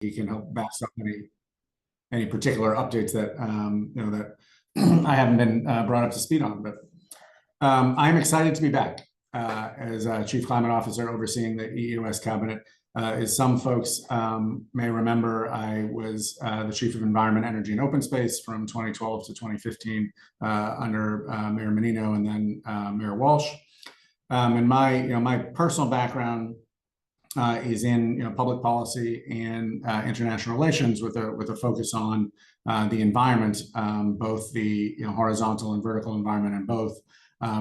he can help back up any particular updates that that I haven't been brought up to speed on. But I'm excited to be back as Chief Climate Officer overseeing the EEOS cabinet. As some folks may remember, I was the Chief of Environment, Energy, and Open Space from 2012 to 2015 under Mayor Menino and then Mayor Walsh. And my personal background is in public policy and international relations with a focus on the environment, both the horizontal and vertical environment, and both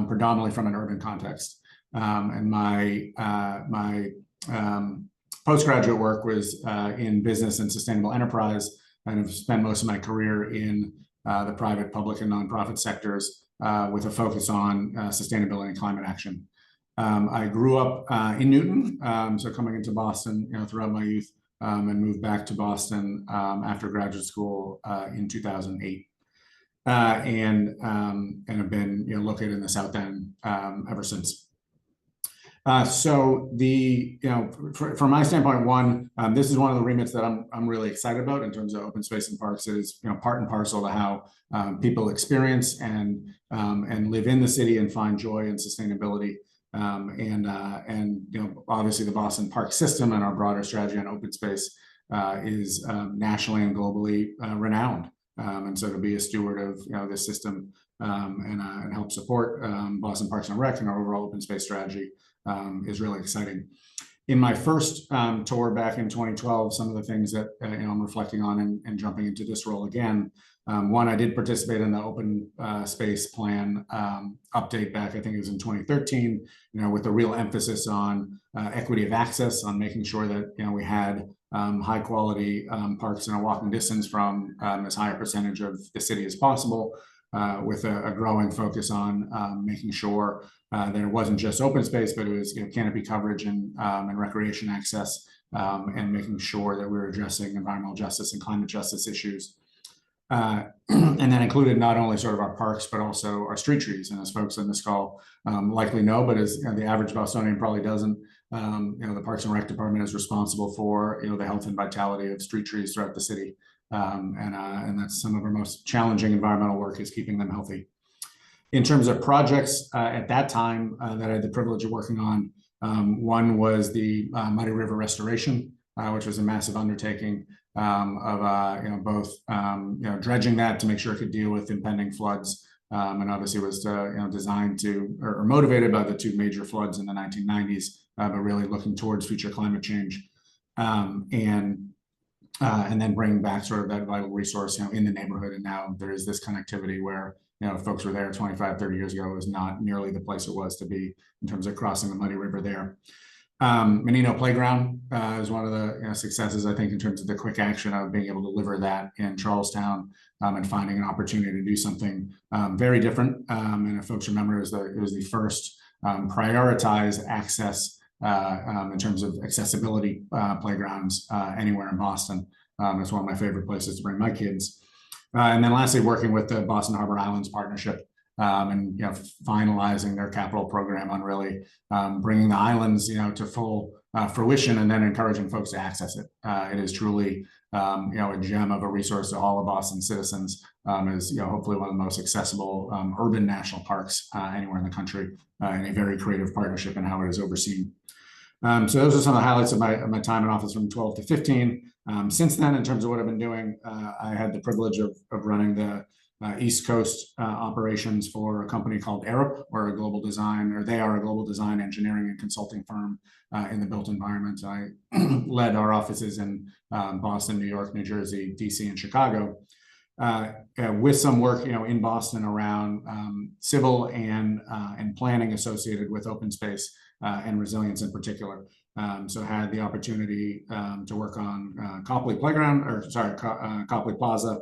predominantly from an urban context. And my postgraduate work was in business and sustainable enterprise, and have spent most of my career in the private, public, and nonprofit sectors with a focus on sustainability and climate action. I grew up in Newton, so coming into Boston, throughout my youth, and moved back to Boston after graduate school in 2008, and have been located in the South End ever since. So from my standpoint, this is one of the remits that I'm really excited about in terms of open space and parks. It is part and parcel to how people experience and live in the city and find joy and sustainability. Obviously the Boston Park system and our broader strategy on open space is nationally and globally renowned. And so to be a steward of this system and help support Boston Parks and Rec and our overall open space strategy is really exciting. In my first tour back in 2012, some of the things that I'm reflecting on and jumping into this role again. One, I did participate in the open space plan update back, I think it was in 2013, with a real emphasis on equity of access, on making sure that we had high quality parks in a walking distance from as high a percentage of the city as possible, with a growing focus on making sure that it wasn't just open space, but it was canopy coverage and recreation access, and making sure that we were addressing environmental justice and climate justice issues. And that included not only sort of our parks, but also our street trees. And as folks on this call likely know, but as the average Bostonian probably doesn't, the Parks and Rec Department is responsible for the health and vitality of street trees throughout the city. And that's some of our most challenging environmental work, is keeping them healthy. In terms of projects at that time that I had the privilege of working on, one was the Muddy River restoration, which was a massive undertaking of both dredging that to make sure it could deal with impending floods, and obviously was designed to or motivated by the two major floods in the 1990s, but really looking towards future climate change, and then bringing back sort of that vital resource in the neighborhood. And now there is this connectivity where folks were there 25, 30 years ago, it was not nearly the place it was to be in terms of crossing the Muddy River there. Menino Playground is one of the successes, I think, in terms of the quick action of being able to deliver that in Charlestown, and finding an opportunity to do something very different. And if folks remember, it was the first prioritized access in terms of accessibility playgrounds anywhere in Boston. It's one of my favorite places to bring my kids. And then lastly, working with the Boston Harbor Islands Partnership, and finalizing their capital program on really bringing the islands to full fruition, and then encouraging folks to access it. It is truly a gem of a resource to all of Boston citizens. Is hopefully one of the most accessible urban national parks anywhere in the country, and a very creative partnership in how it is overseen. So those are some of the highlights of my time in office from 12 to 15. Since then, in terms of what I've been doing, I had the privilege of running the East Coast operations for a company called Arup. We're a global design, or they are a global design, engineering, and consulting firm in the built environment. I led our offices in Boston, New York, New Jersey, DC, and Chicago, with some work in Boston around civil and planning associated with open space and resilience in particular. So had the opportunity to work on Copley Plaza,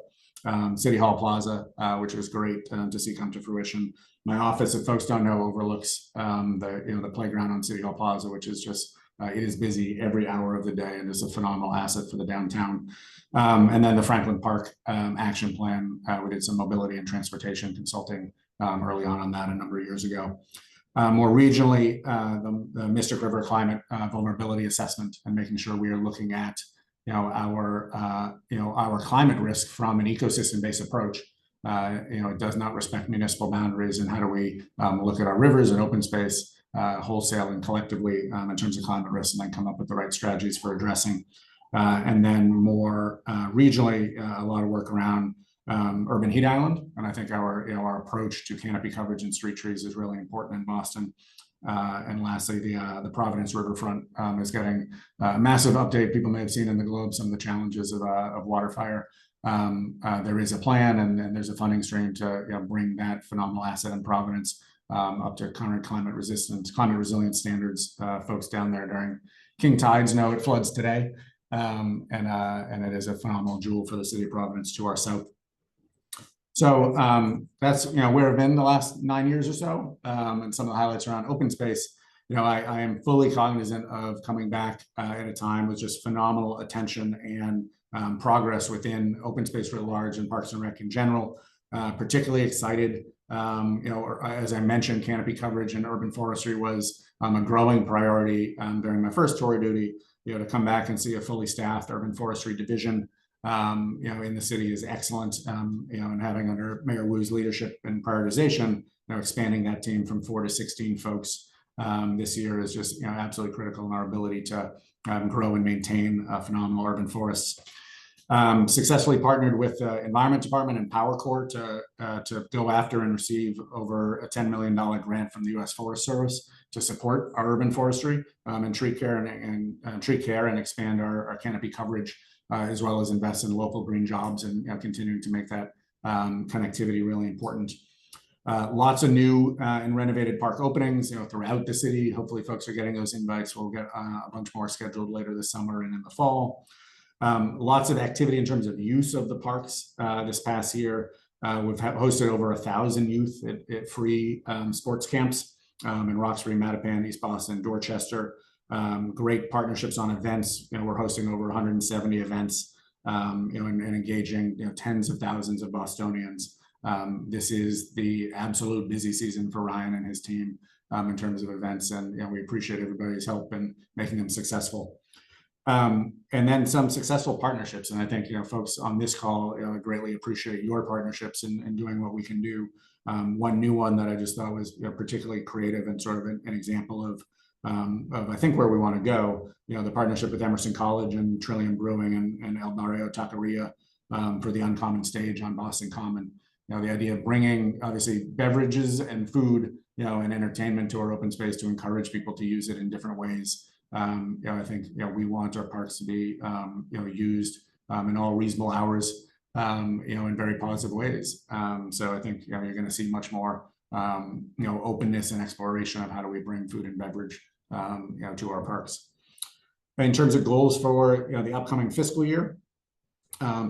City Hall Plaza, which was great to see come to fruition. My office, if folks don't know, overlooks the playground on City Hall Plaza, which is just it is busy every hour of the day, and is a phenomenal asset for the downtown. And then the Franklin Park action plan, we did some mobility and transportation consulting early on that a number of years ago. More regionally, the Mystic River climate vulnerability assessment, and making sure we are looking at our climate risk from an ecosystem-based approach. It does not respect municipal boundaries, and how do we look at our rivers and open space wholesale and collectively in terms of climate risk, and then come up with the right strategies for addressing. And then more regionally, a lot of work around urban heat island, and I think our approach to canopy coverage and street trees is really important in Boston. And lastly, the Providence riverfront is getting a massive update. People may have seen in the Globe some of the challenges of water fire. There is a plan, and there's a funding stream to bring that phenomenal asset in Providence up to current climate resilient standards. Folks down there during king tides know it floods today, and it is a phenomenal jewel for the city of Providence to our south. So that's where I've been the last 9 years or so, and some of the highlights around open space. I am fully cognizant of coming back at a time with just phenomenal attention and progress within open space writ large and Parks and Rec in general. Particularly excited, as I mentioned, canopy coverage and urban forestry was a growing priority during my first tour duty. To come back and see a fully staffed urban forestry division in the city is excellent. And having under Mayor Wu's leadership and prioritization, expanding that team from 4 to 16 folks this year is just absolutely critical in our ability to grow and maintain phenomenal urban forests. Successfully partnered with the Environment Department and Power Corps to go after and receive over a $10 million grant from the U.S. Forest Service to support our urban forestry and tree care and expand our canopy coverage, as well as invest in local green jobs and continuing to make that connectivity really important. Lots of new and renovated park openings, throughout the city. Hopefully, folks are getting those invites. We'll get a bunch more scheduled later this summer and in the fall. Lots of activity in terms of use of the parks this past year. We've hosted over 1,000 youth at free sports camps in Roxbury, Mattapan, East Boston, Dorchester. Great partnerships on events. We're hosting over 170 events, and engaging tens of thousands of Bostonians. This is the absolute busy season for Ryan and his team in terms of events, and we appreciate everybody's help in making them successful. And then some successful partnerships, and I think folks on this call greatly appreciate your partnerships and doing what we can do. One new one that I just thought was particularly creative and sort of an example of I think where we want to go. The partnership with Emerson College and Trillium Brewing and El Barrio Taqueria for the Uncommon Stage on Boston Common. The idea of bringing obviously beverages and food, and entertainment to our open space to encourage people to use it in different ways. I think we want our parks to be used in all reasonable hours, in very positive ways. So I think you're going to see much more openness and exploration of how do we bring food and beverage to our parks. In terms of goals for the upcoming fiscal year,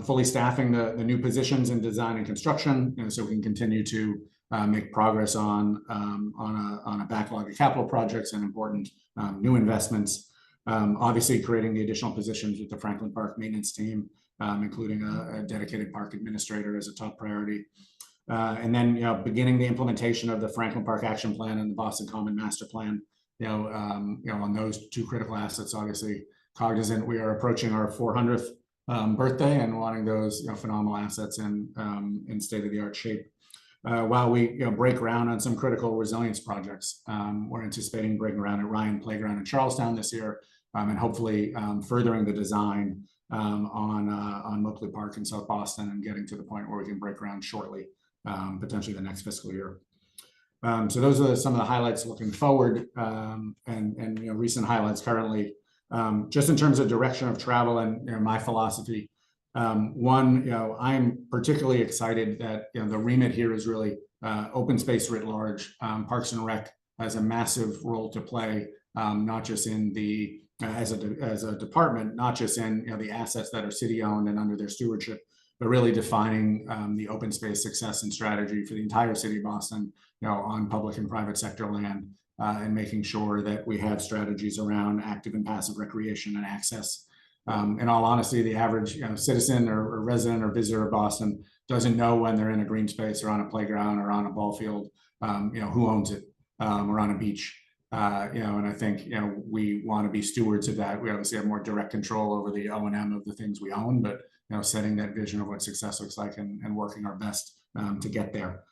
fully staffing the new positions in design and construction, so we can continue to make progress on a backlog of capital projects and important new investments. Obviously, creating the additional positions with the Franklin Park maintenance team, including a dedicated park administrator as a top priority. And then beginning the implementation of the Franklin Park Action Plan and the Boston Common Master Plan. On those two critical assets, obviously cognizant we are approaching our 400th birthday and wanting those phenomenal assets in state-of-the-art shape. While we break ground on some critical resilience projects, we're anticipating breaking ground at Ryan Playground in Charlestown this year, and hopefully furthering the design on Moakley Park in South Boston and getting to the point where we can break ground shortly, potentially the next fiscal year. So those are some of the highlights looking forward, and recent highlights currently. Just in terms of direction of travel and my philosophy. One, I'm particularly excited that the remit here is really open space writ large. Parks and Rec has a massive role to play, not just in the as a department, not just in the assets that are city owned and under their stewardship, but really defining the open space success and strategy for the entire city of Boston, on public and private sector land, and making sure that we have strategies around active and passive recreation and access. In all honesty, the average citizen or resident or visitor of Boston doesn't know when they're in a green space or on a playground or on a ball field, who owns it, or on a beach. And I think, we want to be stewards of that. We obviously have more direct control over the O&M of the things we own, but, setting that vision of what success looks like and working our best to get there.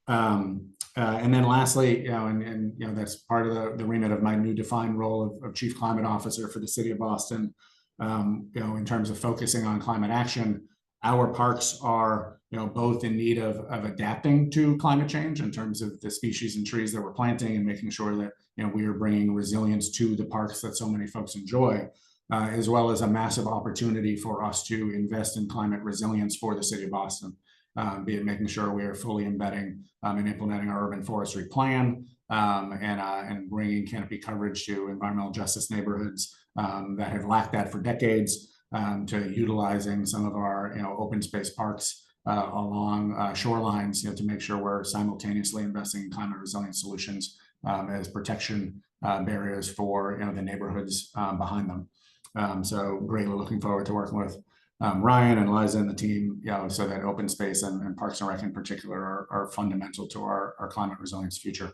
And then lastly, that's part of the remit of my new defined role of Chief Climate Officer for the City of Boston. In terms of focusing on climate action, our parks are, both in need of adapting to climate change in terms of the species and trees that we're planting and making sure that, we are bringing resilience to the parks that so many folks enjoy, as well as a massive opportunity for us to invest in climate resilience for the City of Boston. Be it making sure we are fully embedding and implementing our urban forestry plan, and bringing canopy coverage to environmental justice neighborhoods that have lacked that for decades, to utilizing some of our open space parks along shorelines, to make sure we're simultaneously investing in climate resilient solutions as protection barriers for the neighborhoods behind them. So greatly looking forward to working with Ryan and Liza and the team, so that open space and Parks and Rec in particular are fundamental to our climate resilience future.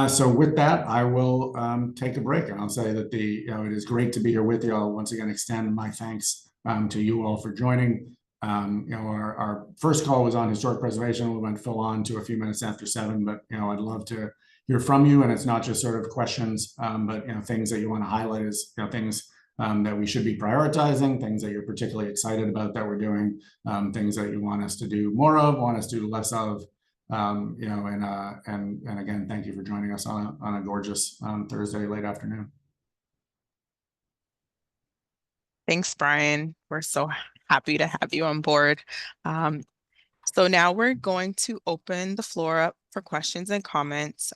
So with that, I will take a break, and I'll say that it is great to be here with you. I'll once again extend my thanks to you all for joining. Our first call was on historic preservation. We went full on to a few minutes after 7, but I'd love to hear from you, and it's not just sort of questions, but things that you want to highlight as things that we should be prioritizing, things that you're particularly excited about that we're doing, things that you want us to do more of, want us to do less of, and again, thank you for joining us on a gorgeous Thursday late afternoon. Thanks, Brian. We're so happy to have you on board. So now we're going to open the floor up for questions and comments.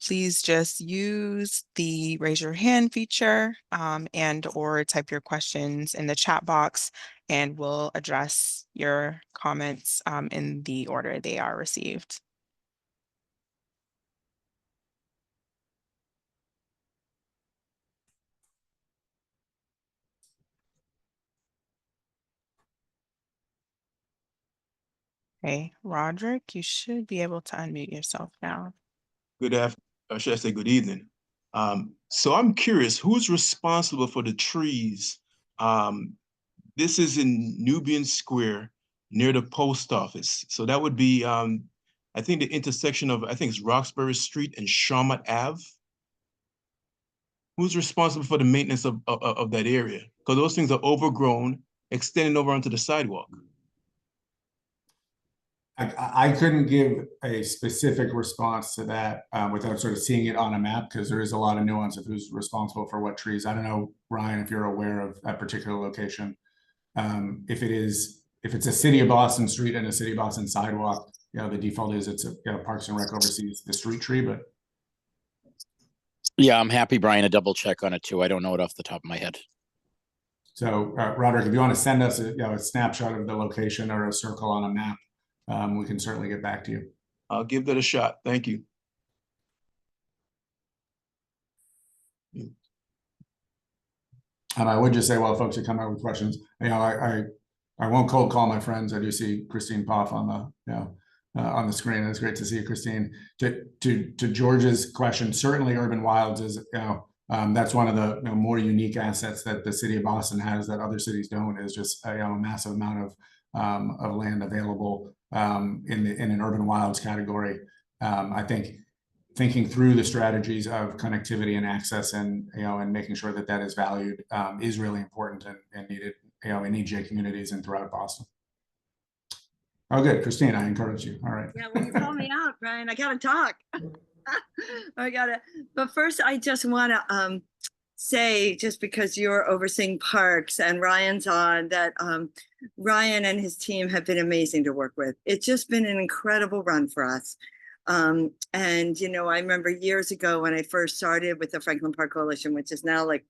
Please just use the raise your hand feature and or type your questions in the chat box, and we'll address your comments in the order they are received. Okay, Roderick, you should be able to unmute yourself now. Good afternoon, or should I say good evening. So I'm curious, who's responsible for the trees? This is in Nubian Square near the post office. So that would be, I think the intersection of, I think it's Roxbury Street and Charlotte Ave. Who's responsible for the maintenance of that area? Because those things are overgrown, extending over onto the sidewalk. I couldn't give a specific response to that without sort of seeing it on a map, because there is a lot of nuance of who's responsible for what trees. I don't know, Ryan, if you're aware of that particular location. If it's a City of Boston street and a City of Boston sidewalk, the default is it's Parks and Rec oversees the street tree, but. Yeah, I'm happy, Brian, to double check on it too. I don't know it off the top of my head. So Roderick, if you want to send us a snapshot of the location or a circle on a map, we can certainly get back to you. I'll give that a shot. Thank you. And I would just say, while folks are coming up with questions, I won't cold call my friends. I do see Christine Poff on the screen. It's great to see you, Christine. To George's question, certainly Urban Wilds is that's one of the more unique assets that the City of Boston has that other cities don't. Is just a massive amount of land available in an Urban Wilds category. I think thinking through the strategies of connectivity and access and making sure that is valued is really important and needed in EJ communities and throughout Boston. Oh, good, Christine, I encourage you. All right. Yeah, well, you called me out, Brian. I gotta talk. But first, I just want to say, just because you're overseeing parks and Ryan's on, that Ryan and his team have been amazing to work with. It's just been an incredible run for us. And, I remember years ago when I first started with the Franklin Park Coalition, which is now like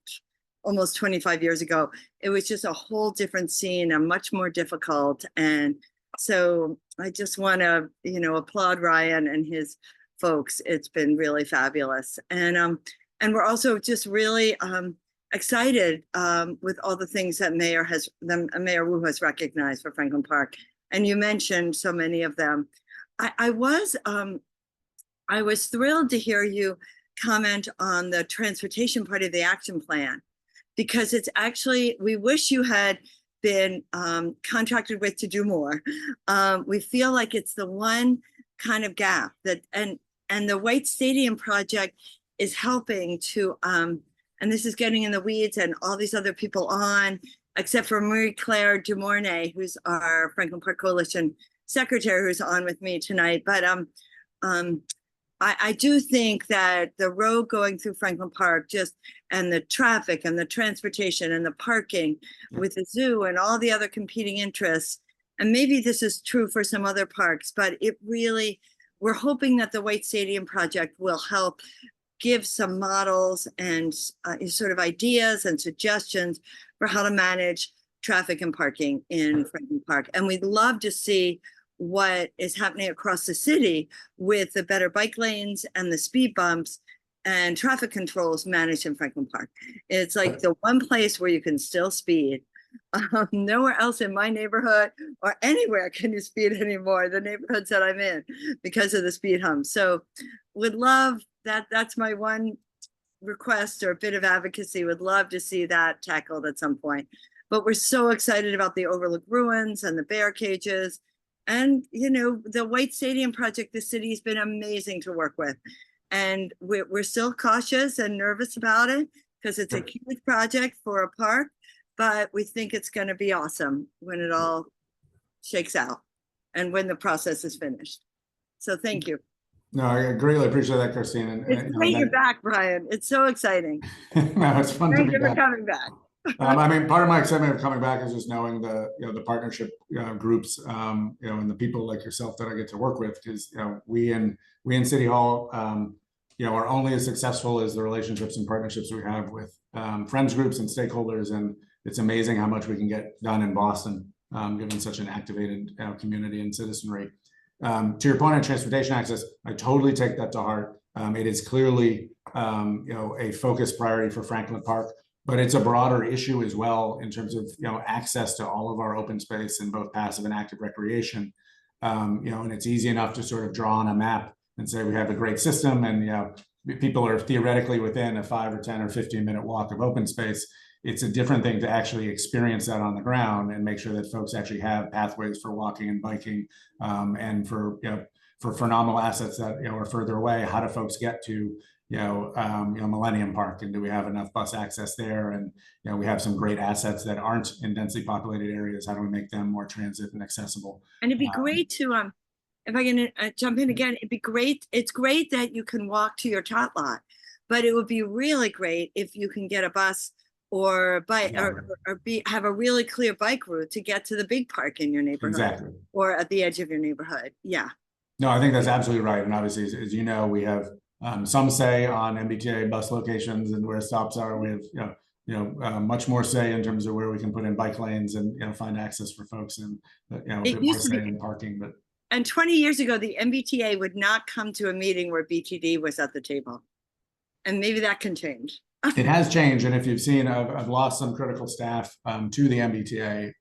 almost 25 years ago, it was just a whole different scene and much more difficult. And so I just want to, applaud Ryan and his folks. It's been really fabulous. And we're also just really excited with all the things that Mayor Wu has recognized for Franklin Park. And you mentioned so many of them. I was thrilled to hear you comment on the transportation part of the action plan, because it's actually, we wish you had been contracted with to do more. We feel like it's the one kind of gap that, and the White Stadium project is helping to, and this is getting in the weeds and all these other people on, except for Marie-Claire Dumornay, who's our Franklin Park Coalition secretary, who's on with me tonight. But I do think that the road going through Franklin Park, just, and the traffic and the transportation and the parking with the zoo and all the other competing interests, and maybe this is true for some other parks, but it really, we're hoping that the White Stadium project will help give some models and sort of ideas and suggestions for how to manage traffic and parking in Franklin Park. And we'd love to see what is happening across the city with the better bike lanes and the speed bumps and traffic controls managed in Franklin Park. It's like the one place where you can still speed. Nowhere else in my neighborhood or anywhere can you speed anymore, the neighborhoods that I'm in, because of the speed hump. So would love that. That's my one request or a bit of advocacy. Would love to see that tackled at some point. But we're so excited about the Overlook ruins and the bear cages. And, you know, the White Stadium project, the city's been amazing to work with. And we're still cautious and nervous about it because it's a huge project for a park, but we think it's going to be awesome when it all shakes out and when the process is finished. So thank you. No, I greatly appreciate that, Christine. And, It's great you're back, Brian. It's so exciting. No, it's fun to be back. Coming back. I mean, part of my excitement of coming back is just knowing the, you know, the partnership groups, you know, and the people like yourself that I get to work with, because, you know, we in City Hall, you know, are only as successful as the relationships and partnerships we have with friends groups and stakeholders. And it's amazing how much we can get done in Boston, given such an activated community and citizenry. To your point on transportation access, I totally take that to heart. It is clearly, you know, a focus priority for Franklin Park. But it's a broader issue as well in terms of, you know, access to all of our open space in both passive and active recreation. You know, and it's easy enough to sort of draw on a map and say we have a great system, and, you know, people are theoretically within a 5 or 10 or 15-minute walk of open space. It's a different thing to actually experience that on the ground and make sure that folks actually have pathways for walking and biking, and for, you know, for phenomenal assets that, you know, are further away. How do folks get to, you know, Millennium Park, and do we have enough bus access there? And, you know, we have some great assets that aren't in densely populated areas. How do we make them more transit and accessible? And it'd be great to, if I can jump in again, it'd be great. It's great that you can walk to your tot lot, but it would be really great if you can get a bus or bike, or have a really clear bike route to get to the big park in your neighborhood. Exactly. Or at the edge of your neighborhood. Yeah. No, I think that's absolutely right. And obviously, as you know, we have some say on MBTA bus locations and where stops are. We have, much more say in terms of where we can put in bike lanes and, you know, find access for folks, and, you know, a bit more say in parking. But and 20 years ago, the MBTA would not come to a meeting where BTD was at the table, and maybe that can change. It has changed, and if you've seen, I've lost some critical staff to the MBTA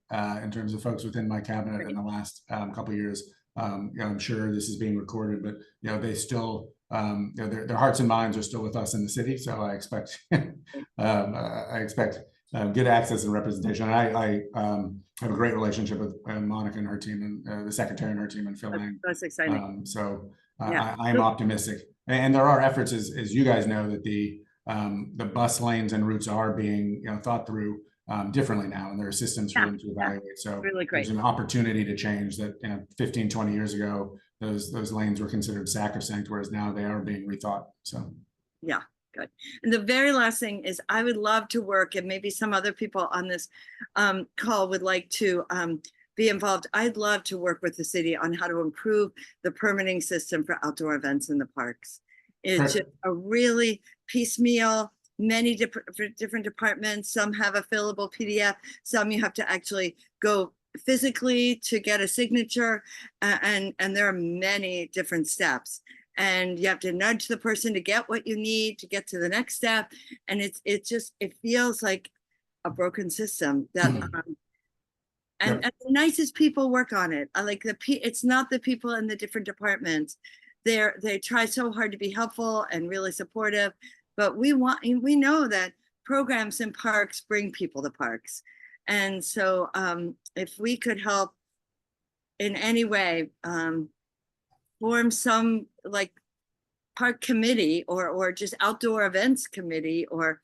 in terms of folks within my cabinet in the last couple of years. You know, I'm sure this is being recorded, but, you know, they still, you know, their hearts and minds are still with us in the city. So I expect, good access and representation. I have a great relationship with Monica and her team, and the secretary and her team, and Phil Lang. That's exciting. I'm optimistic, and there are efforts, as you guys know, that the bus lanes and routes are being, you know, thought through differently now, and there are systems for them to evaluate. So really great. There's an opportunity to change that. You know, 15, 20 years ago, those lanes were considered sacrosanct, whereas now they are being rethought. So yeah, good. And the very last thing is, I would love to work, and maybe some other people on this call would like to be involved. I'd love to work with the city on how to improve the permitting system for outdoor events in the parks. It's just a really piecemeal, many different departments. Some have a fillable PDF, some you have to actually go physically to get a signature, and there are many different steps, and you have to nudge the person to get what you need to get to the next step. And it feels like a broken system that and the nicest people work on it. I like it's not the people in the different departments they try so hard to be helpful and really supportive, but we know that programs in parks bring people to parks. And so if we could help in any way, form some like park committee or just outdoor events committee or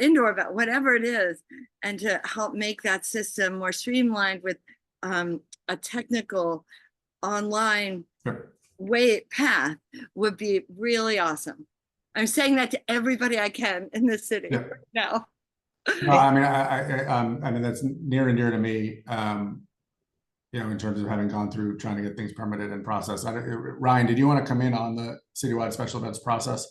indoor event, whatever it is, and to help make that system more streamlined with a technical online path would be really awesome. I'm saying that to everybody I can in the city right now. No, I mean, that's near and dear to me. In terms of having gone through trying to get things permitted and processed. Ryan, did you want to come in on the citywide special events process?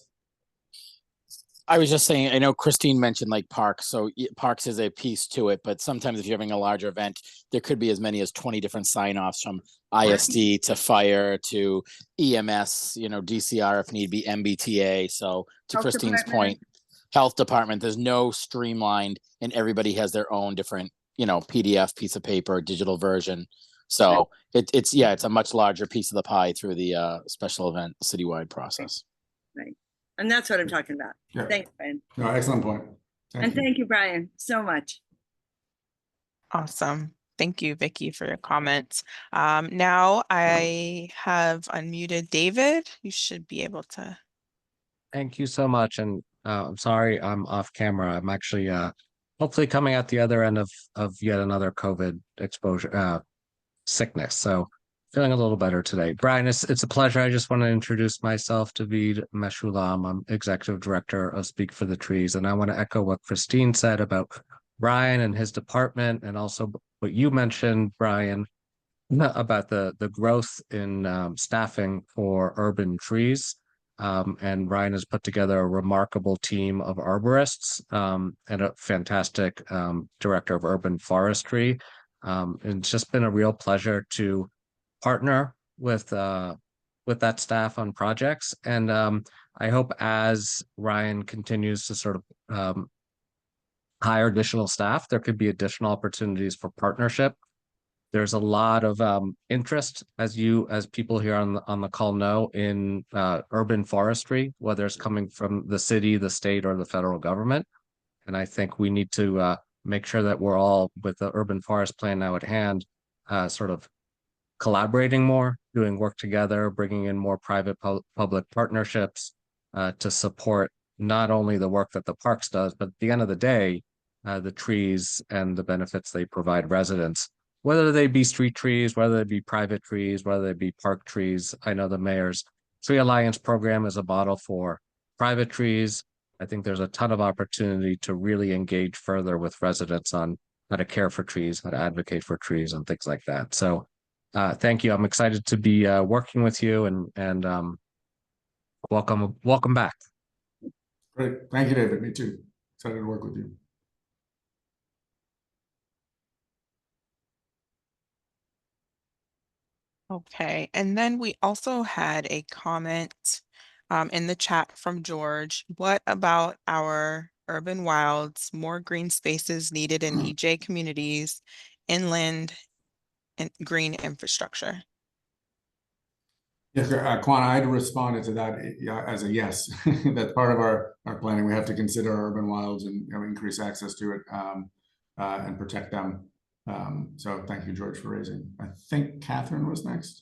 I was just saying, I know Christine mentioned like parks, so parks is a piece to it, but sometimes if you're having a larger event, there could be as many as 20 different sign-offs from ISD to fire to EMS, DCR if need be, MBTA. So to Health Christine's department. point, health department, there's no streamlined, and everybody has their own different, PDF, piece of paper, digital version. So it's a much larger piece of the pie through the special event citywide process. Right. And that's what I'm talking about. Yeah. Thanks, Brian. No, excellent point. Thank you, Brian, so much. Awesome. Thank you, Vicky, for your comments. Now I have unmuted David. You should be able to. Thank you so much. And I'm sorry I'm off camera. I'm actually hopefully coming out the other end of yet another COVID exposure sickness. So feeling a little better today. Brian, it's a pleasure. I just want to introduce myself, David Meshulam. I'm Executive Director of Speak for the Trees. And I want to echo what Christine said about Brian and his department, and also what you mentioned, Brian, about the growth in staffing for urban trees. And Ryan has put together a remarkable team of arborists and a fantastic director of urban forestry. And it's just been a real pleasure to partner with that staff on projects. And I hope as Ryan continues to sort of hire additional staff, there could be additional opportunities for partnership. There's a lot of interest, as people here on the call know, in urban forestry, whether it's coming from the city, the state, or the federal government. And I think we need to make sure that we're all, with the urban forest plan now at hand, sort of collaborating more, doing work together, bringing in more private public partnerships to support not only the work that the parks does, but at the end of the day, the trees and the benefits they provide residents, whether they be street trees, whether they be private trees, whether they be park trees. I know the mayor's Tree Alliance program is a model for private trees. I think there's a ton of opportunity to really engage further with residents on how to care for trees, how to advocate for trees, and things like that. So thank you. I'm excited to be working with you, and welcome back. Great. Thank you, David. Me too. Excited to work with you. Okay, and then we also had a comment in the chat from George. What about our urban wilds, more green spaces needed in EJ communities, inland and green infrastructure? Yes, Kwan, I'd responded to that as a yes. That's part of our planning. We have to consider our urban wilds and increase access to it and protect them. So thank you, George, for raising. I think Catherine was next.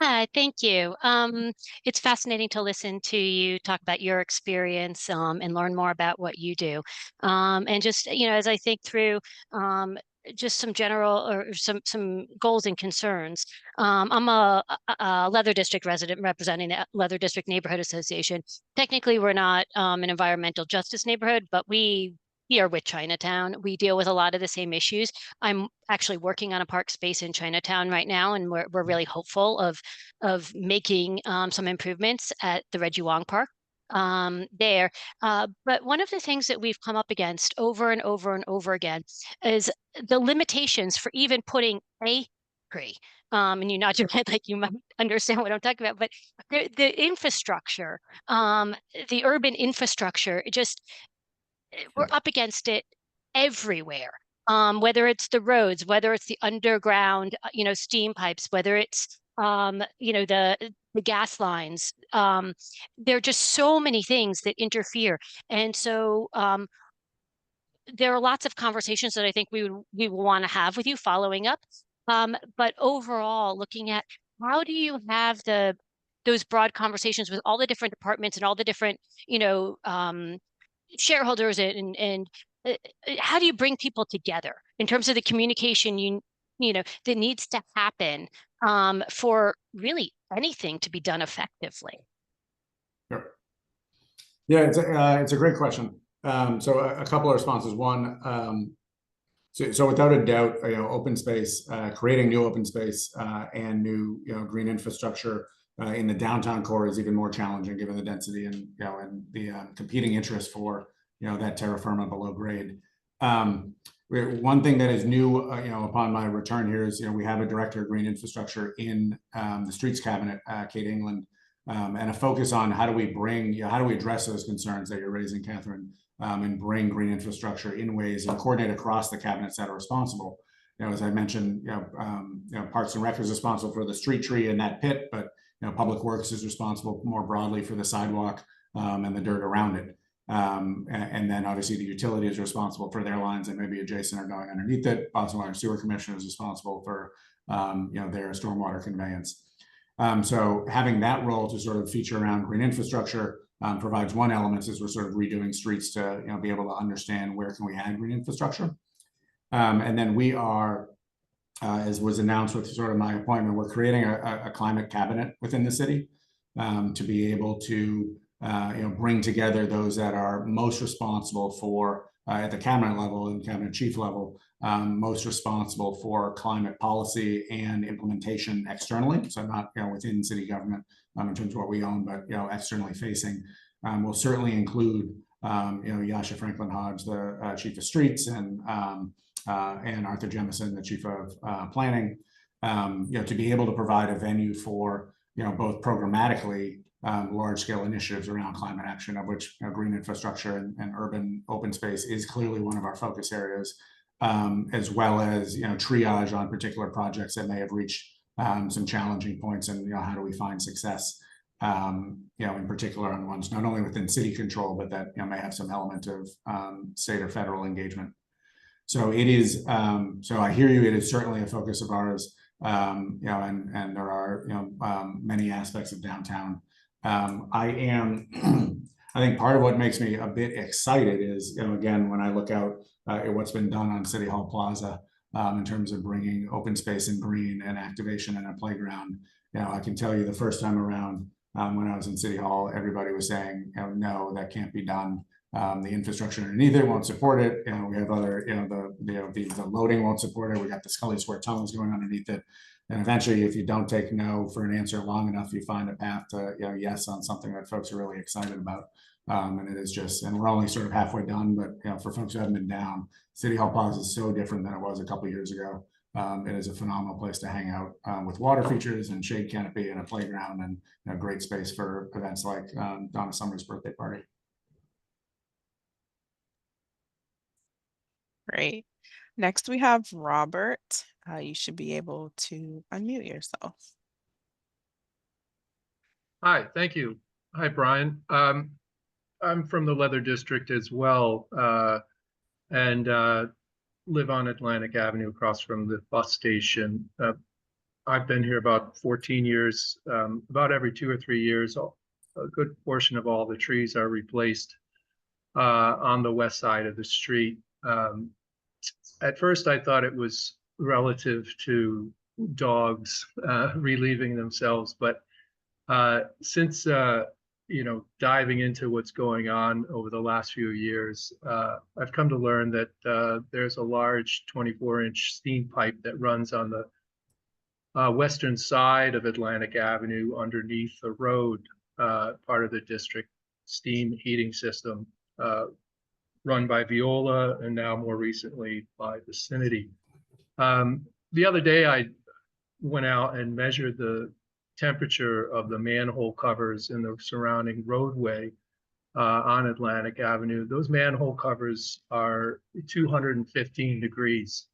Hi, thank you. It's fascinating to listen to you talk about your experience and learn more about what you do. And just, as I think through just some general or some goals and concerns. I'm a Leather District resident representing the Leather District Neighborhood Association. Technically, we're not an environmental justice neighborhood, but we are with Chinatown. We deal with a lot of the same issues. I'm actually working on a park space in Chinatown right now, and we're really hopeful of making some improvements at the Reggie Wong Park there. But one of the things that we've come up against over and over and over again is the limitations for even putting a tree. And you nod your head like you might understand what I'm talking about, but the infrastructure, the urban infrastructure, we're up against it everywhere. Whether it's the roads, whether it's the underground, steam pipes, whether it's you know, the gas lines. There are just so many things that interfere. And so there are lots of conversations that I think we will want to have with you following up. But overall, looking at how do you have those broad conversations with all the different departments and all the different, you know, shareholders and how do you bring people together in terms of the communication you know that needs to happen for really anything to be done effectively? Sure. Yeah, it's a great question. So a couple of responses. One, so without a doubt, you know, open space, creating new open space and new, you know, green infrastructure in the downtown core is even more challenging given the density and, you know, and the competing interest for, you know, that terra firma below grade. One thing that is new, you know, upon my return here is, you know, we have a director of green infrastructure in the streets cabinet, Kate England, and a focus on how do we bring, you know, how do we address those concerns that you're raising, Catherine, and bring green infrastructure in ways and coordinate across the cabinets that are responsible. You know, as I mentioned, you know, Parks and Rec is responsible for the street tree in that pit, but, you know, Public Works is responsible more broadly for the sidewalk and the dirt around it. And then obviously the utility is responsible for their lines that may be adjacent or going underneath it. Boston Water and Sewer Commission is responsible for, you know, their stormwater conveyance. So having that role to sort of feature around green infrastructure provides one element as we're sort of redoing streets to, you know, be able to understand where can we add green infrastructure. And then we are, as was announced with sort of my appointment, we're creating a climate cabinet within the city to be able to, you know, bring together those that are most responsible for, at the cabinet level and cabinet chief level, most responsible for climate policy and implementation externally. So not, you know, within city government in terms of what we own, but, you know, externally facing. Will certainly include, you know, Yasha Franklin Hodge, the chief of streets, and Arthur Jemison, the chief of planning, you know, to be able to provide a venue for, you know, both programmatically large scale initiatives around climate action, of which, you know, green infrastructure and urban open space is clearly one of our focus areas, as well as, you know, triage on particular projects that may have reached some challenging points, and, you know, how do we find success, you know, in particular on ones not only within city control, but that, you know, may have some element of state or federal engagement. So it is, so I hear you, it is certainly a focus of ours, you know, and there are, you know, many aspects of downtown. I think part of what makes me a bit excited is, you know, again, when I look out at what's been done on City Hall Plaza in terms of bringing open space and green and activation and a playground, you know, I can tell you the first time around when I was in City Hall, everybody was saying, you know, no, that can't be done. The infrastructure underneath it won't support it. You know, we have other, you know, the loading won't support it. We got the Scully Square tunnels going underneath it. And eventually, if you don't take no for an answer long enough, you find a path to, you know, yes on something that folks are really excited about. And it is just, and we're only sort of halfway done, but, you know, for folks who haven't been down, City Hall Plaza is so different than it was a couple of years ago. It is a phenomenal place to hang out with water features and shade canopy and a playground, and, you know, great space for events like Donna Summer's birthday party. Great. Next, we have Robert. You should be able to unmute yourself. Hi, thank you. Hi, Brian. I'm from the Leather District as well, and live on Atlantic Avenue across from the bus station. I've been here about 14 years. About every 2 or 3 years, a good portion of all the trees are replaced on the west side of the street. At first, I thought it was relative to dogs relieving themselves, but since you know, diving into what's going on over the last few years, I've come to learn that there's a large 24-inch steam pipe that runs on the western side of Atlantic Avenue underneath the road, part of the district steam heating system, run by Viola and now more recently by Vicinity. The other day I went out and measured the temperature of the manhole covers in the surrounding roadway on Atlantic Avenue. Those manhole covers are 215 degrees.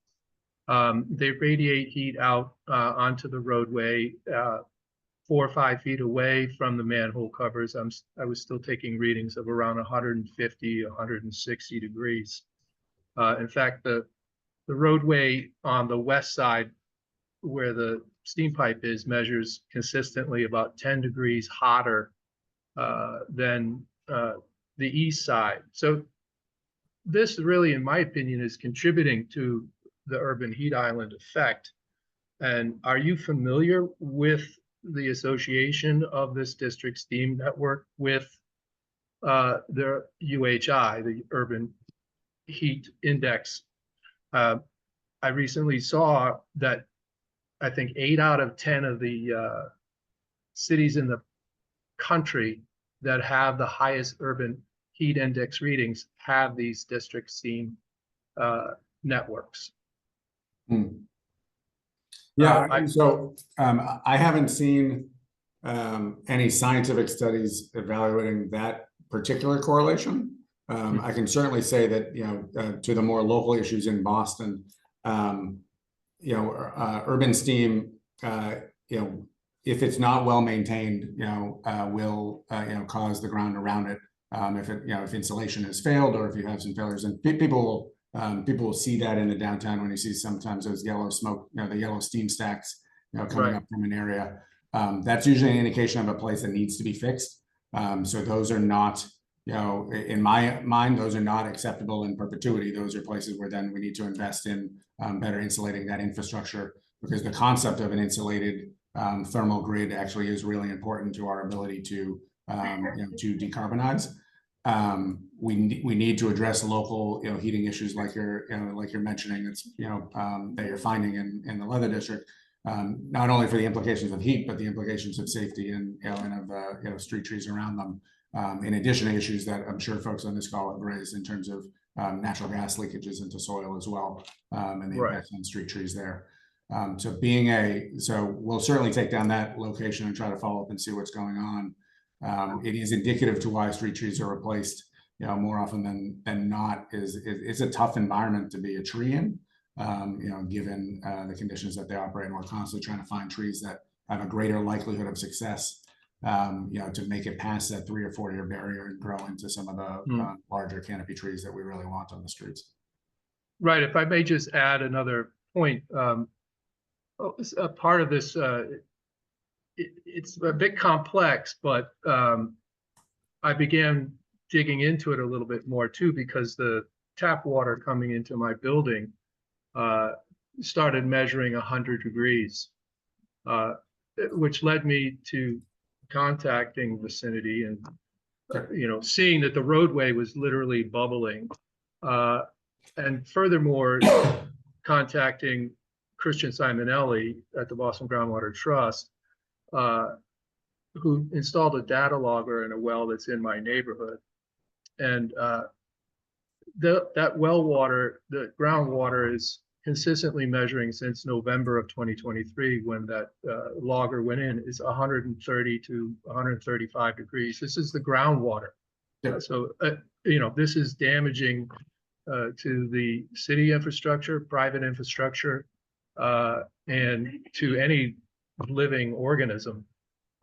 They radiate heat out onto the roadway 4 or 5 feet away from the manhole covers. I was still taking readings of around 150, 160 degrees. In fact, the roadway on the west side where the steam pipe is measures consistently about 10 degrees hotter than the east side. So this really, in my opinion, is contributing to the urban heat island effect. And are you familiar with the association of this district steam network with the UHI, the Urban Heat Index? I recently saw that I think 8 out of 10 of the cities in the country that have the highest urban heat index readings have these district steam networks. Yeah, I haven't seen any scientific studies evaluating that particular correlation. I can certainly say that, to the more local issues in Boston, urban steam, if it's not well maintained, will cause the ground around it. If insulation has failed, or if you have some failures, and people will see that in the downtown when you see sometimes those yellow smoke, the yellow steam stacks, coming up from an area. That's usually an indication of a place that needs to be fixed. So those are not, in my mind, those are not acceptable in perpetuity. Those are places where then we need to invest in better insulating that infrastructure, because the concept of an insulated thermal grid actually is really important to our ability to decarbonize. We need to address local heating issues like you're mentioning. It's that you're finding in the Leather District, not only for the implications of heat, but the implications of safety and of street trees around them. In addition to issues that I'm sure folks on this call have raised in terms of natural gas leakages into soil as well, and the impact on street trees there. So we'll certainly take down that location and try to follow up and see what's going on. It is indicative to why street trees are replaced, more often than not. It's a tough environment to be a tree in, given the conditions that they operate in. We're constantly trying to find trees that have a greater likelihood of success, to make it past that 3 or 4 year barrier and grow into some of the larger canopy trees that we really want on the streets. Right. If I may just add another point, a part of this, it's a bit complex, but I began digging into it a little bit more too, because the tap water coming into my building started measuring 100 degrees, which led me to contacting vicinity and seeing that the roadway was literally bubbling, and furthermore contacting Christian Simonelli at the Boston Groundwater Trust, who installed a data logger in a well that's in my neighborhood. And that well water, the groundwater, is consistently measuring since November of 2023, when that logger went in, is 130 to 135 degrees. This is the groundwater. Yeah. So, this is damaging to the city infrastructure, private infrastructure, and to any living organism.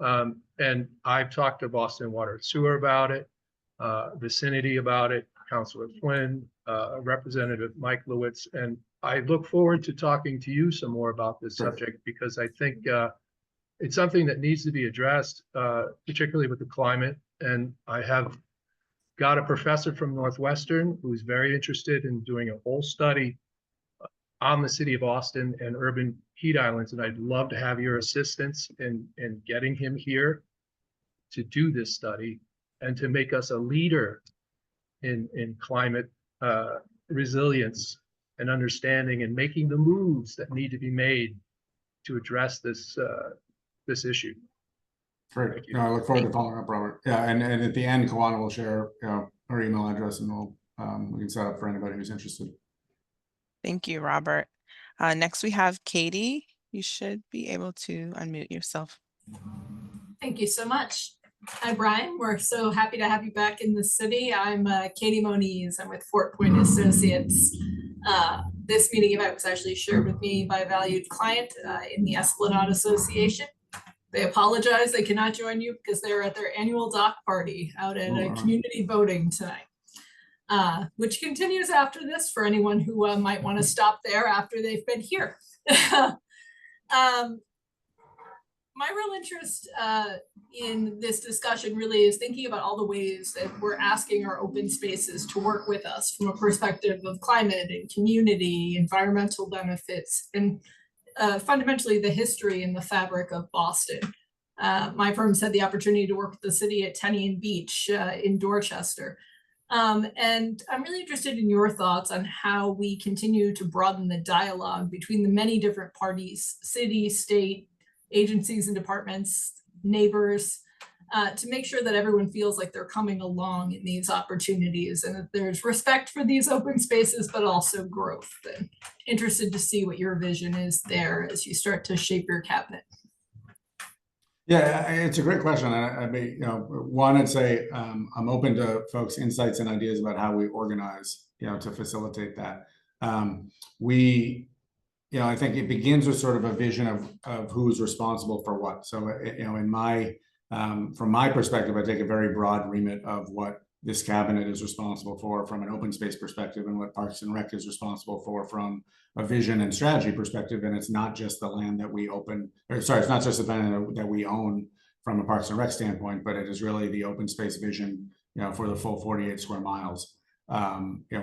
And I've talked to Boston Water and Sewer about it, vicinity about it, Councilor Flynn, Representative Mike Lewitz, and I look forward to talking to you some more about this subject, because I think it's something that needs to be addressed, particularly with the climate. And I have got a professor from Northwestern who's very interested in doing a whole study on the city of Austin and urban heat islands. And I'd love to have your assistance in getting him here to do this study and to make us a leader in climate resilience and understanding, and making the moves that need to be made to address this issue. Great. No, I look forward to following up, Robert. Yeah, and at the end, Kawana will share her email address, and we can set up for anybody who's interested. Thank you, Robert. Next, we have Katie. You should be able to unmute yourself. Thank you so much. Hi, Brian. We're so happy to have you back in the city. I'm Katie Moniz. I'm with Fort Point Associates. This meeting event was actually shared with me by a valued client in the Esplanade Association. They apologize they cannot join you because they're at their annual dock party out at a community voting tonight, which continues after this for anyone who might want to stop there after they've been here. My real interest in this discussion really is thinking about all the ways that we're asking our open spaces to work with us from a perspective of climate and community, environmental benefits, and fundamentally the history and the fabric of Boston. My firm's had the opportunity to work with the city at Tenian Beach in Dorchester. And I'm really interested in your thoughts on how we continue to broaden the dialogue between the many different parties, city, state, agencies and departments, neighbors, to make sure that everyone feels like they're coming along in these opportunities and that there's respect for these open spaces, but also growth. And interested to see what your vision is there as you start to shape your cabinet. Yeah, it's a great question. I mean, one, I'd say I'm open to folks' insights and ideas about how we organize, to facilitate that. I think it begins with sort of a vision of who's responsible for what. So, in from my perspective, I take a very broad remit of what this cabinet is responsible for from an open space perspective and what Parks and Rec is responsible for from a vision and strategy perspective. And it's not just the land that we it's not just the land that we own from a Parks and Rec standpoint, but it is really the open space vision, for the full 48 square miles.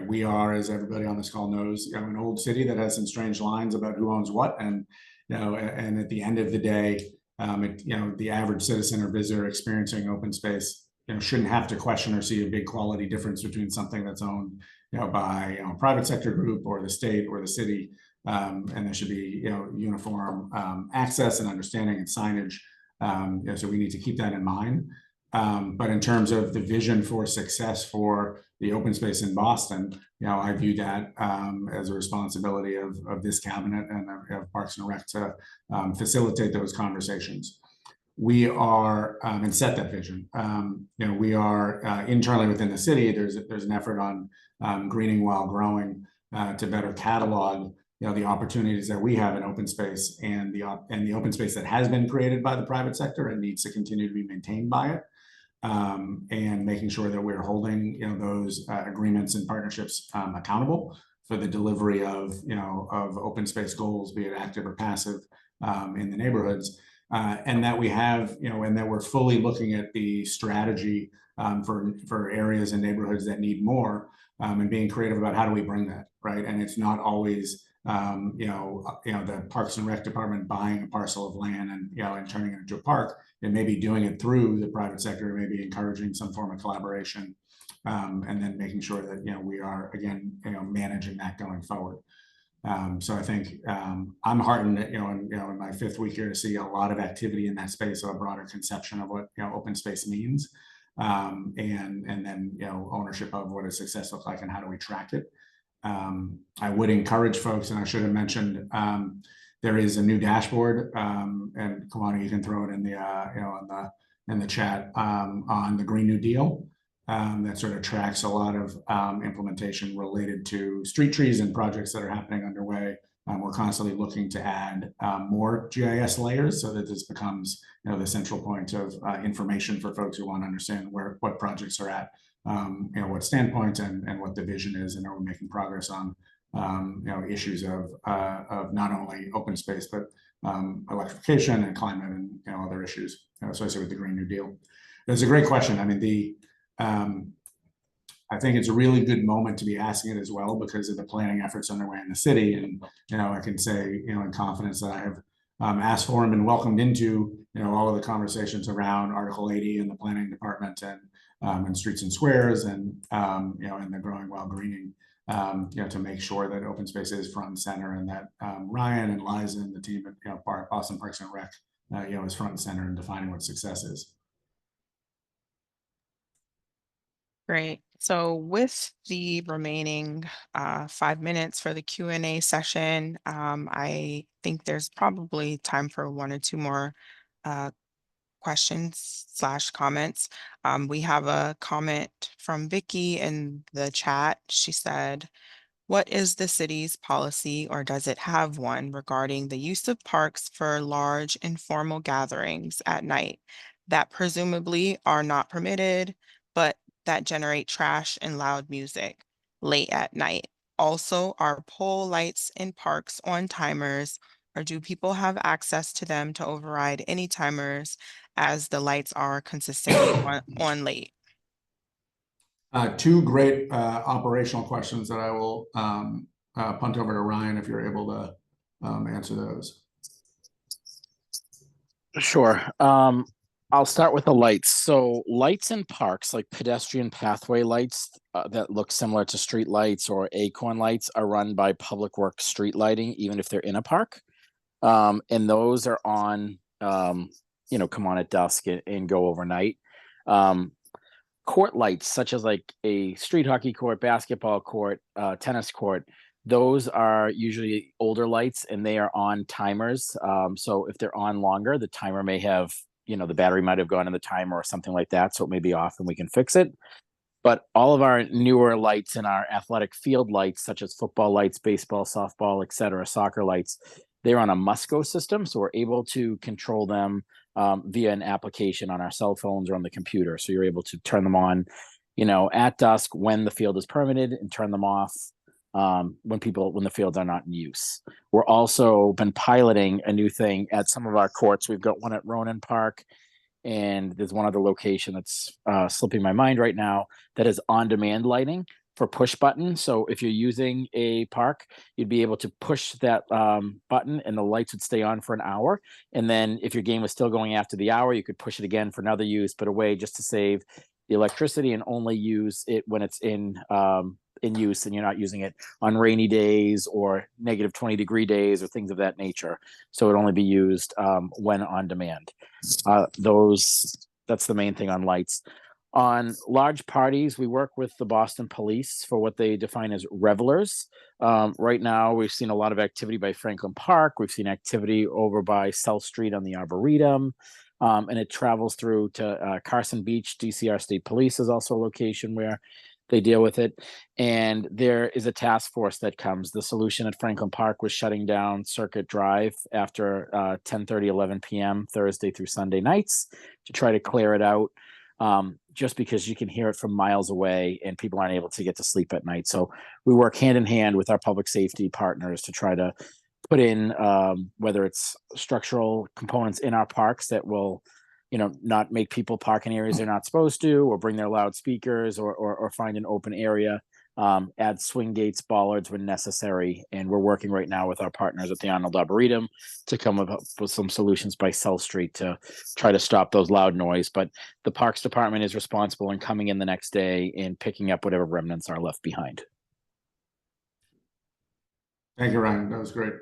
We are, as everybody on this call knows, an old city that has some strange lines about who owns what, and and at the end of the day, the average citizen or visitor experiencing open space, shouldn't have to question or see a big quality difference between something that's owned, by a private sector group or the state or the city, and there should be uniform access and understanding and signage. So we need to keep that in mind. But in terms of the vision for success for the open space in Boston, I view that as a responsibility of this cabinet and of Parks and Rec to facilitate those conversations. We are and set that vision. We are internally within the city. There's an effort on greening while growing to better catalog the opportunities that we have in open space and the open space that has been created by the private sector and needs to continue to be maintained by it. And making sure that we're holding those agreements and partnerships accountable for the delivery of open space goals, be it active or passive, in the neighborhoods, and that we have and that we're fully looking at the strategy for areas and neighborhoods that need more, and being creative about how do we bring that right. And it's not always the Parks and Rec department buying a parcel of land and turning it into a park. It may be doing it through the private sector, maybe encouraging some form of collaboration, and then making sure that we are again managing that going forward. So I think I'm heartened in my 5th week here to see a lot of activity in that space, of a broader conception of what open space means, and then ownership of what does success look like and how do we track it. I would encourage folks, and I should have mentioned, there is a new dashboard, and Kalani, you can throw it in the in the chat, on the Green New Deal, that sort of tracks a lot of implementation related to street trees and projects that are happening underway. We're constantly looking to add more GIS layers so that this becomes the central point of information for folks who want to understand what projects are at, what standpoint and what the vision is, and are we making progress on issues of not only open space but electrification and climate and other issues associated with the Green New Deal. That's a great question. I mean, I think it's a really good moment to be asking it as well because of the planning efforts underway in the city. And I can say in confidence that I have asked for and been welcomed into all of the conversations around Article 80 in the planning department and streets and squares and and the growing while greening, to make sure that open space is front and center, and that Ryan and Liza and the team at Boston Parks and Rec is front and center in defining what success is. Great. So with the remaining 5 minutes for the Q&A session, I think there's probably time for 1 or 2 more questions/comments. We have a comment from Vicky in the chat. She said, What is the city's policy, or does it have one, regarding the use of parks for large informal gatherings at night that presumably are not permitted, but that generate trash and loud music late at night? Also, are pole lights in parks on timers, or do people have access to them to override any timers as the lights are consistently on late? Two great operational questions that I will punt over to Ryan if you're able to answer those. Sure. I'll start with the lights. So lights in parks, like pedestrian pathway lights that look similar to street lights or acorn lights, are run by Public Works street lighting, even if they're in a park. And those are on, come on at dusk and go overnight. Court lights, such as like a street hockey court, basketball court, tennis court, those are usually older lights and they are on timers. So if they're on longer, the timer may have, the battery might have gone in the timer or something like that. So it may be off and we can fix it. But all of our newer lights and our athletic field lights, such as football lights, baseball, softball, etc., soccer lights, they're on a Musco system. So we're able to control them via an application on our cell phones or on the computer. So you're able to turn them on, at dusk when the field is permitted, and turn them off when the fields are not in use. We're also been piloting a new thing at some of our courts. We've got one at Ronan Park, and there's one other location that's slipping my mind right now that is on-demand lighting for push button. So if you're using a park, you'd be able to push that button and the lights would stay on for an hour. And then if your game was still going after the hour, you could push it again for another use, but a way just to save the electricity and only use it when it's in use and you're not using it on rainy days or negative 20-degree days or things of that nature. So it'd only be used when on demand. That's the main thing on lights. On large parties, we work with the Boston Police for what they define as revelers. Right now, we've seen a lot of activity by Franklin Park. We've seen activity over by South Street on the Arboretum. And it travels through to Carson Beach. DCR State Police is also a location where they deal with it. And there is a task force that comes. The solution at Franklin Park was shutting down Circuit Drive after 10:30, 11 p.m. Thursday through Sunday nights to try to clear it out. Just because you can hear it from miles away and people aren't able to get to sleep at night. So we work hand in hand with our public safety partners to try to put in whether it's structural components in our parks that will, not make people park in areas they're not supposed to, or bring their loudspeakers, or find an open area, add swing gates, bollards when necessary. And we're working right now with our partners at the Arnold Arboretum to come up with some solutions by South Street to try to stop those loud noise. But the Parks Department is responsible in coming in the next day and picking up whatever remnants are left behind. Thank you, Ryan. That was great.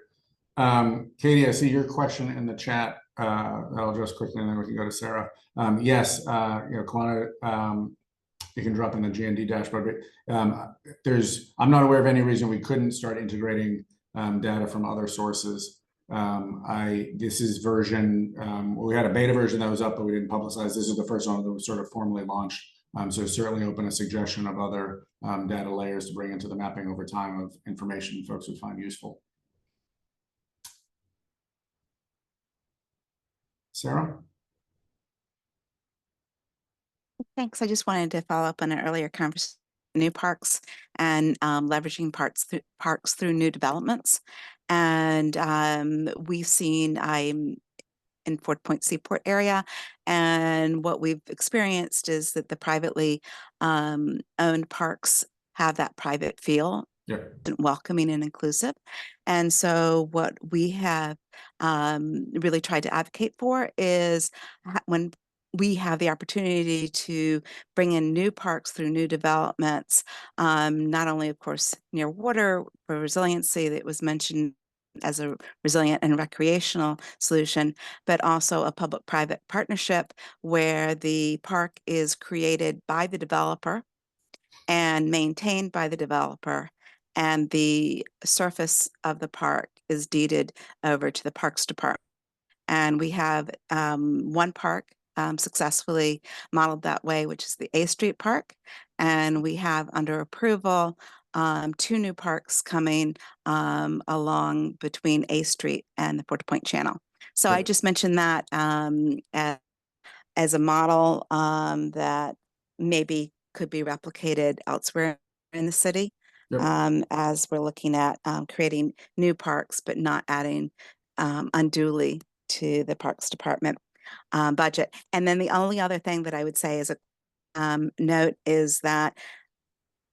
Katie, I see your question in the chat. I'll address quickly and then we can go to Sarah. Yes, Kalana, you can drop in the GND dashboard, but I'm not aware of any reason we couldn't start integrating data from other sources. This is version, we had a beta version that was up, but we didn't publicize. This is the first one that was sort of formally launched. So certainly open a suggestion of other data layers to bring into the mapping over time of information folks would find useful. Sarah? Thanks. I just wanted to follow up on an earlier conversation, new parks and leveraging parks through new developments. And we've seen, I'm in Fort Point Seaport area, and what we've experienced is that the privately owned parks have that private feel. Yeah. Welcoming and inclusive. And so what we have really tried to advocate for is when we have the opportunity to bring in new parks through new developments, not only, of course, near water for resiliency that was mentioned as a resilient and recreational solution, but also a public-private partnership where the park is created by the developer and maintained by the developer, and the surface of the park is deeded over to the Parks Department. And we have one park successfully modeled that way, which is the A Street Park. And we have under approval two new parks coming along between A Street and the Porter Point Channel. So I just mentioned that as a model that maybe could be replicated elsewhere in the city. Yep. As we're looking at creating new parks, but not adding unduly to the Parks Department budget. And then the only other thing that I would say as a note is that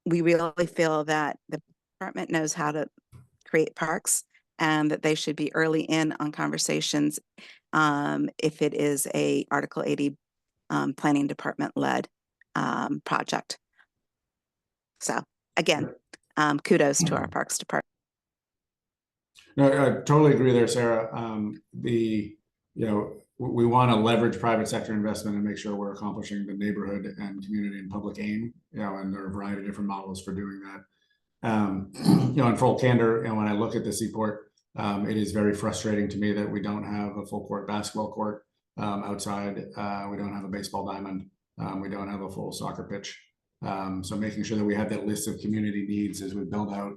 we really feel that the department knows how to create parks and that they should be early in on conversations if it is a Article 80 planning department led project. So again, kudos to our Parks Department. No, I totally agree there, Sarah. We want to leverage private sector investment and make sure we're accomplishing the neighborhood and community and public aim, and there are a variety of different models for doing that. In full candor, when I look at the Seaport, it is very frustrating to me that we don't have a full court basketball court outside. We don't have a baseball diamond. We don't have a full soccer pitch. So making sure that we have that list of community needs as we build out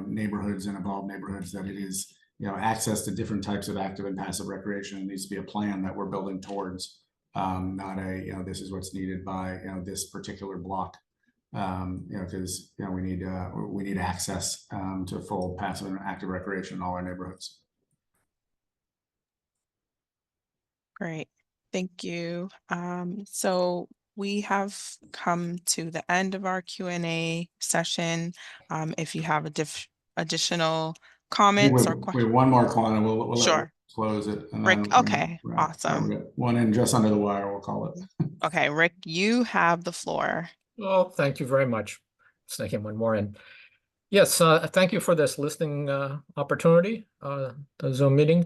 neighborhoods and evolve neighborhoods, that it is access to different types of active and passive recreation. It needs to be a plan that we're building towards, not a this is what's needed by this particular block, because we need access to full passive and active recreation in all our neighborhoods. Great, thank you. So we have come to the end of our Q&A session. If you have additional comments or We questions. have one more, Kwana. We'll Sure. let Rick close it. And Rick, then we can okay, wrap. awesome. We got one in just under the wire, we'll call it. Okay, Rick, you have the floor. Oh, thank you very much. Sneaking one more in. Yes, thank you for this listening opportunity, the Zoom meeting.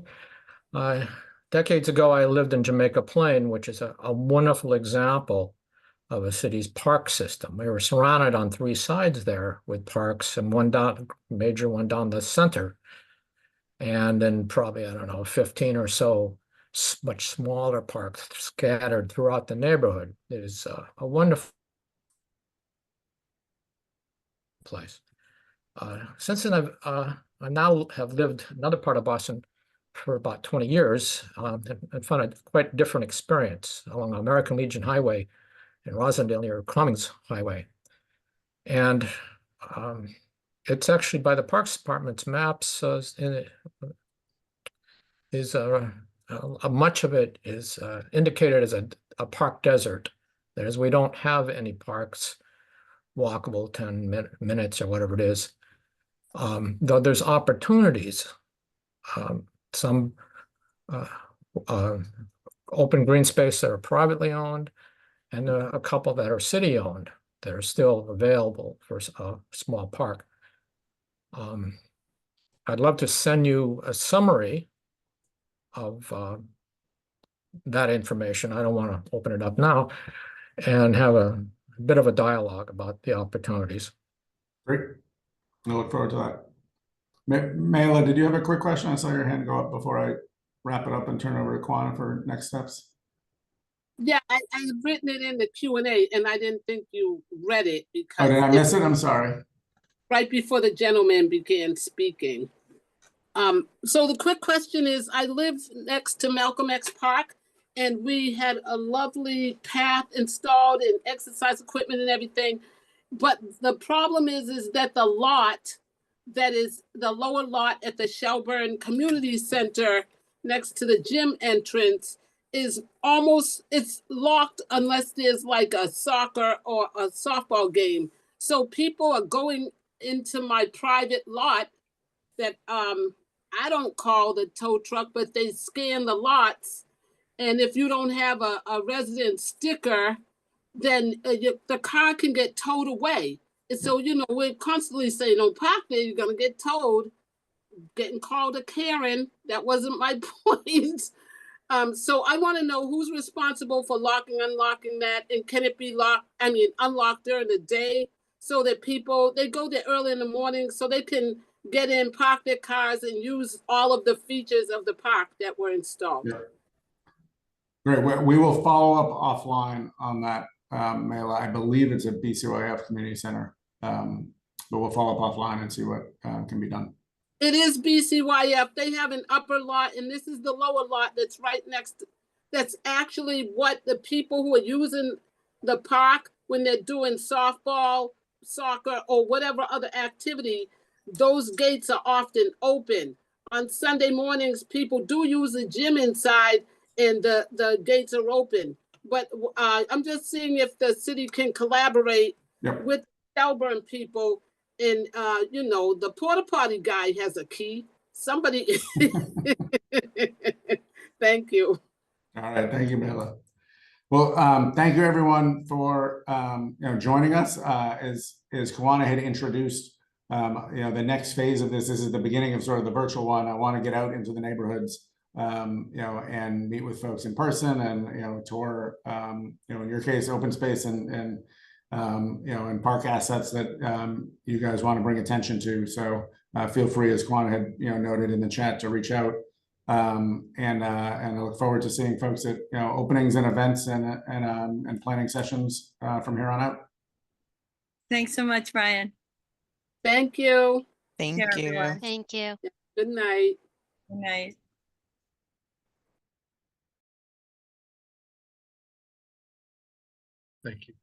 Decades ago, I lived in Jamaica Plain, which is a wonderful example of a city's park system. We were surrounded on three sides there with parks, and one major one down the center. And then probably, I don't know, 15 or so much smaller parks scattered throughout the neighborhood. It is a wonderful place. Since then, I now have lived another part of Boston for about 20 years and found a quite different experience along American Legion Highway in Rosendale near Cummings Highway. And it's actually by the Parks Department's maps, much of it is indicated as a park desert. That is, we don't have any parks walkable 10 minutes or whatever it is. Though there's opportunities, some open green space that are privately owned, and a couple that are city owned that are still available for a small park. I'd love to send you a summary of that information. I don't want to open it up now, and have a bit of a dialogue about the opportunities. Great. I look forward to that. Mayla, did you have a quick question? I saw your hand go up before I wrap it up and turn over to Kwana for next steps. Yeah, I've written it in the Q&A, and I didn't think you read it because. Oh, did I miss it? I'm sorry. Right before the gentleman began speaking. So the quick question is, I live next to Malcolm X Park, and we had a lovely path installed and exercise equipment and everything. But the problem is that the lot that is the lower lot at the Shelburne Community Center next to the gym entrance is it's locked unless there's like a soccer or a softball game. So people are going into my private lot that I don't call the tow truck, but they scan the lots. And if you don't have a resident sticker, then the car can get towed away. And so, we're constantly saying, don't park there, you're going to get towed. Getting called a Karen, that wasn't my point. So I want to know who's responsible for unlocking that, and can it be unlocked during the day so that people, they go there early in the morning so they can get in, park their cars, and use all of the features of the park that were installed. Yeah. Great. We will follow up offline on that, Mayla. I believe it's a BCYF Community Center but we'll follow up offline and see what can be done. It is BCYF. They have an upper lot, and this is the lower lot that's right next to, that's actually what the people who are using the park when they're doing softball, soccer, or whatever other activity, those gates are often open. On Sunday mornings, people do use the gym inside and the gates are open. But I'm just seeing if the city can collaborate with Shelburne people. And, you know, the porta potty guy has a key. Somebody. Thank you. All right. Thank you, Mela. Well, thank you everyone for joining us. As Kawana had introduced, the next phase of this is the beginning of sort of the virtual one. I want to get out into the neighborhoods, and meet with folks in person, and tour, in your case, open space and park assets that you guys want to bring attention to. So feel free, as Kawana had noted in the chat, to reach out. And I look forward to seeing folks at openings and events and planning sessions from here on out. Thanks so much, Brian. Thank you. Thank Care, you. everyone. Thank you. Good night. Good night. Thank you.